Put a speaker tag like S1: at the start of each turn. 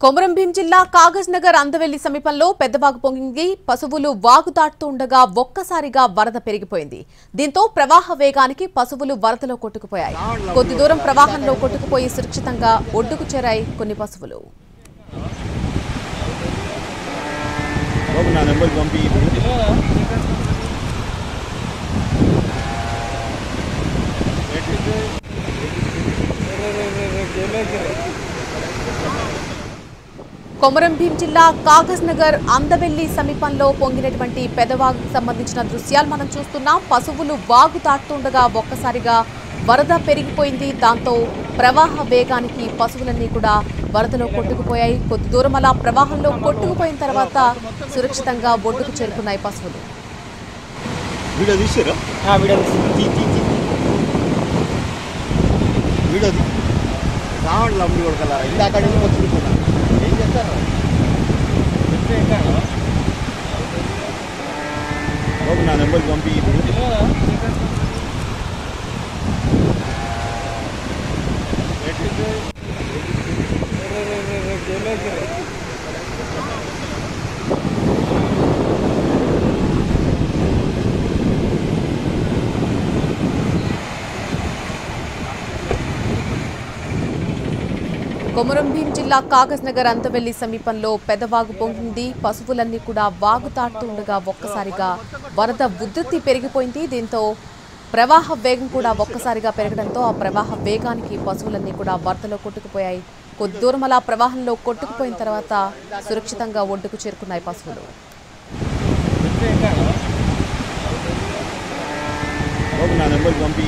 S1: కొమరంభీం జిల్లా కాగజ్ నగర్ అందవెల్లి సమీపంలో పెద్దవాగు పొంగి పశువులు వాగు దాటుతూ ఉండగా ఒక్కసారిగా వరద పెరిగిపోయింది. దీంతో ప్రవాహ వేగానికి పశువులు వరదలో కొట్టుకుపోయాయి. కొద్ది దూరం ప్రవాహంలో కొట్టుకుపోయి సురక్షితంగా ఒడ్డుకు చేరాయి కొన్ని పశువులు. కొమరంభీం జిల్లా కాగజ్ నగర్ అందవెల్లి సమీపంలో పొంగినటువంటి పెదవాగుకు సంబంధించిన దృశ్యాలు మనం చూస్తున్నాం. పశువులు వాగు దాటుతుండగా ఒక్కసారిగా వరద పెరిగిపోయింది. దాంతో ప్రవాహ వేగానికి పశువులన్నీ కూడా వరదలో కొట్టుకుపోయాయి. కొద్ది దూరం అలా ప్రవాహంలో కొట్టుకుపోయిన తర్వాత సురక్షితంగా ఒడ్డుకు చేరుకున్నాయి పశువులు.
S2: నా నెంబర్ పంపి
S1: కొమరంభీం జిల్లా కాగజ్ నగర్ అందవెల్లి సమీపంలో పెదవాగు పొంగింది. పశువులన్నీ కూడా వాగు దాటుతూ ఉండగా ఒక్కసారిగా వరద ఉధృతి పెరిగిపోయింది. దీంతో ప్రవాహ వేగం కూడా ఒక్కసారిగా పెరగడంతో ఆ ప్రవాహ వేగానికి పశువులన్నీ కూడా వరదలో కొట్టుకుపోయాయి. కొద్ది దూరం అలా ప్రవాహంలో కొట్టుకుపోయిన తర్వాత సురక్షితంగా ఒడ్డుకు చేరుకున్నాయి పశువులు.
S2: నా నెంబర్ పంపి